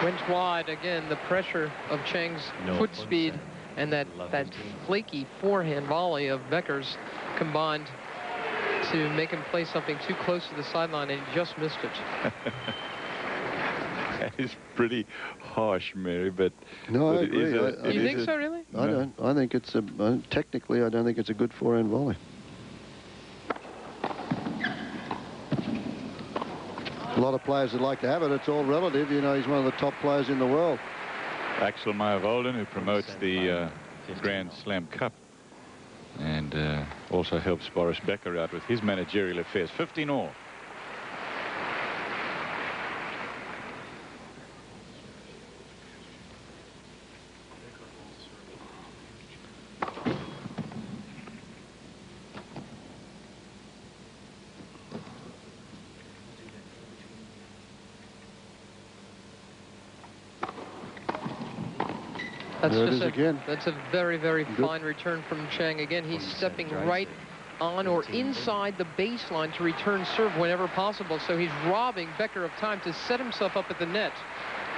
Went wide again. The pressure of Chang's foot speed and that flaky forehand volley of Becker's combined to make him play something too close to the sideline, and he just missed it. That is pretty harsh, Mary, but no, I agree. You think so, really? I don't. I think it's a technically. I don't think it's a good forehand volley. A lot of players would like to have it. It's all relative. You know, he's one of the top players in the world. Axel Meyer-Volden, who promotes the Grand Slam Cup and also helps Boris Becker out with his managerial affairs. 15 all. That's a very, very fine return from Chang. Again, he's stepping right on or inside the baseline to return serve whenever possible. So he's robbing Becker of time to set himself up at the net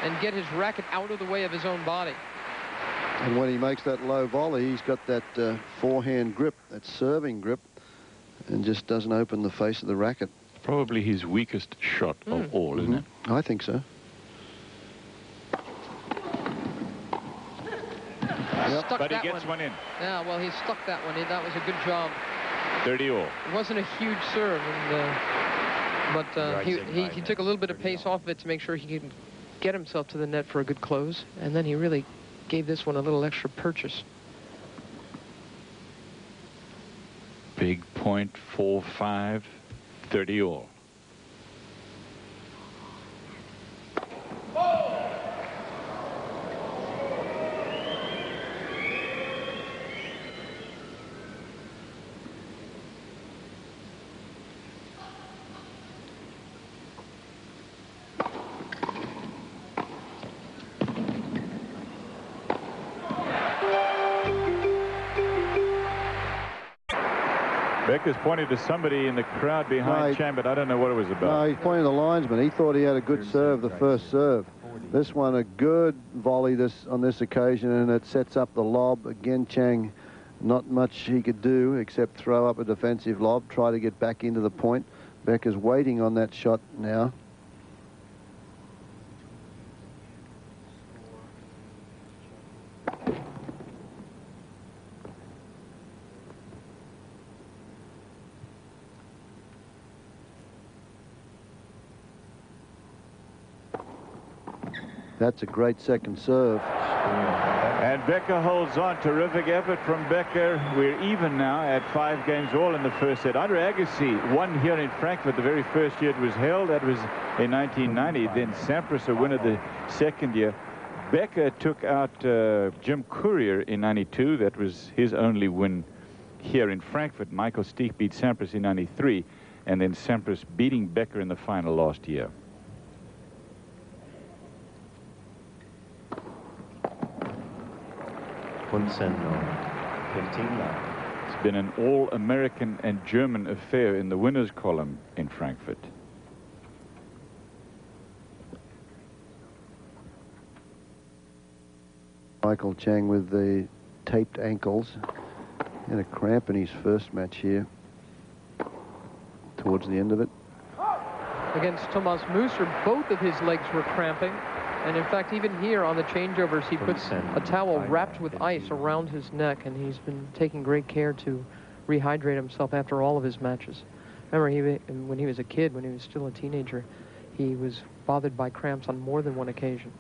and get his racket out of the way of his own body. And when he makes that low volley, he's got that forehand grip, that serving grip, and just doesn't open the face of the racket. Probably his weakest shot of all, isn't it? I think so. But he gets one in. Yeah, well, he stuck that one in. That was a good job. 30 all. It wasn't a huge serve, but he took a little bit of pace off of it to make sure he could get himself to the net for a good close, and then he really gave this one a little extra purchase. Big .45, 30 all. Becker's pointed to somebody in the crowd behind Chang, but I don't know what it was about. No, he's pointing to the linesman. He thought he had a good serve, the first serve. This one, a good volley on this occasion, and it sets up the lob. Again, Chang, not much he could do except throw up a defensive lob, try to get back into the point. Becker's waiting on that shot now. That's a great second serve. And Becker holds on. Terrific effort from Becker. We're even now at 5 games all in the first set. Andre Agassi won here in Frankfurt the very first year it was held. That was in 1990. Then Sampras, a winner the second year. Becker took out Jim Courier in 92. That was his only win here in Frankfurt. Michael Stich beat Sampras in 93. And then Sampras beating Becker in the final last year. It's been an all-American and German affair in the winners column in Frankfurt. Michael Chang with the taped ankles. He had a cramp in his first match here towards the end of it. Against Thomas Musser, both of his legs were cramping. And in fact, even here on the changeovers, he puts a towel wrapped with ice around his neck, and he's been taking great care to rehydrate himself after all of his matches. Remember, when he was a kid, when he was still a teenager, he was bothered by cramps on more than one occasion.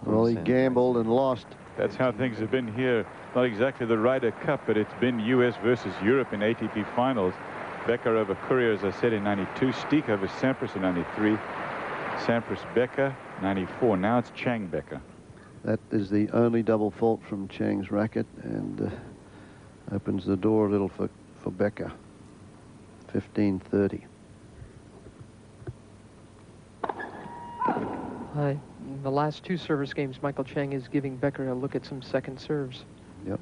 Well, he gambled and lost. That's how things have been here. Not exactly the Ryder Cup, but it's been U.S. versus Europe in ATP finals. Becker over Courier, as I said, in 92. Stich over Sampras in 93. Sampras Becker, 94. Now it's Chang Becker. That is the only double fault from Chang's racket, and opens the door a little for Becker. 15-30. the last 2 service games, Michael Chang is giving Becker a look at some second serves. Yep.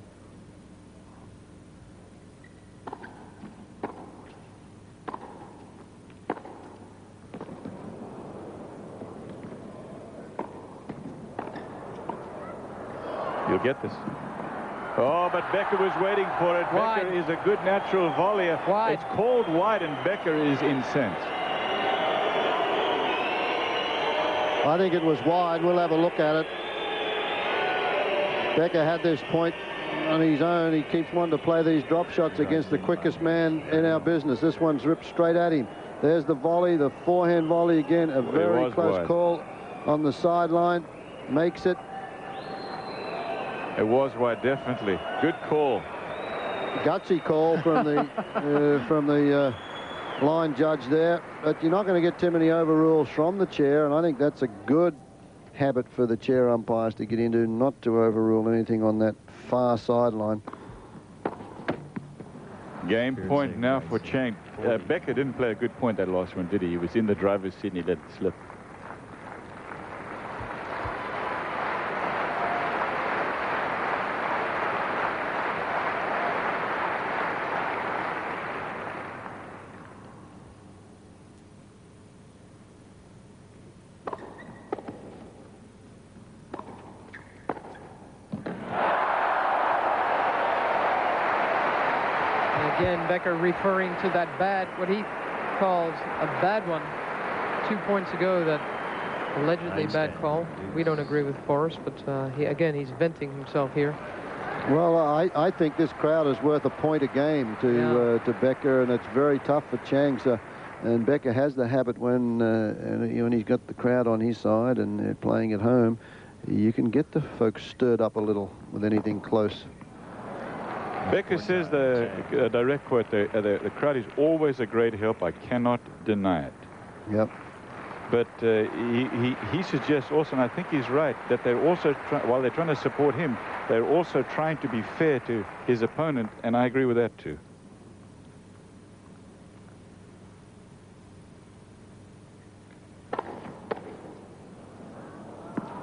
You'll get this. Oh, but Becker was waiting for it. Wide. Becker is a good natural volleyer. Wide. It's called wide, and Becker is incensed. I think it was wide. We'll have a look at it. Becker had this point on his own. He keeps wanting to play these drop shots against the quickest man in our business. This one's ripped straight at him. There's the volley, the forehand volley again. A very close wide. call on the sideline. Makes it. It was wide, definitely. Good call. Gutsy call from the line judge there, but you're not going to get too many overrules from the chair, and I think that's a good habit for the chair umpires to get into, not to overrule anything on that far sideline. Game point now for Chang. Becker didn't play a good point that last one, did he? He was in the driver's seat and he let it slip. Again, Becker referring to that what he calls a bad one 2 points ago, that allegedly bad call. We don't agree with Forrest, but he's venting himself here. Well, I think this crowd is worth a point a game to Becker, and it's very tough for Chang. So, and Becker has the habit when he's got the crowd on his side and they're playing at home, you can get the folks stirred up a little with anything close. Becker says, the direct quote, the crowd is always a great help. I cannot deny it. Yep. But he suggests also, and I think he's right, that they're also, while they're trying to support him, they're also trying to be fair to his opponent, and I agree with that too.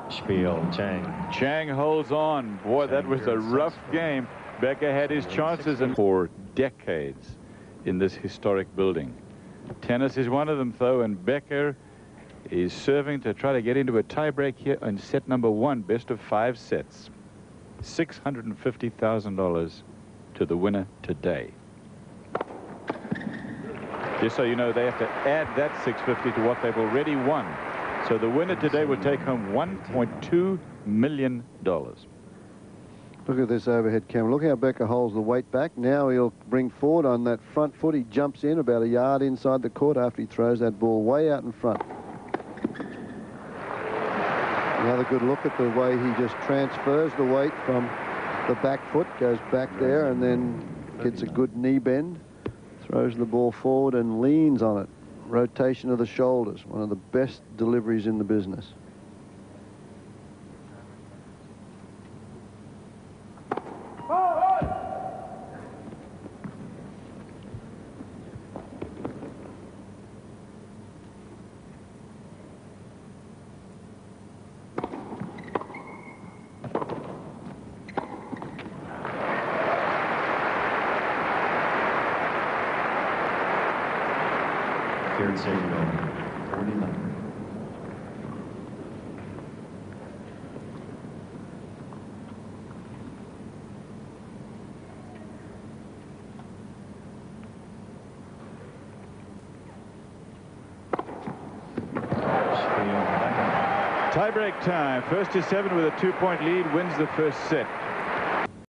Spiel, Chang. Chang holds on. Boy, that was a rough game. Becker had his chances and for decades in this historic building. Tennis is one of them, though, and Becker is serving to try to get into a tiebreak here on set number 1, best of 5 sets. $650,000 to the winner today. Just so you know, they have to add that $650 to what they've already won. So the winner today will take home $1.2 million. Look at this overhead camera. Look how Becker holds the weight back. Now he'll bring forward on that front foot. He jumps in about a yard inside the court after he throws that ball way out in front. Another good look at the way he just transfers the weight from the back foot, goes back there, and then gets a good knee bend, throws the ball forward and leans on it. Rotation of the shoulders, one of the best deliveries in the business. Third set, 49. Tiebreak time. First to 7 with a 2-point lead wins the first set.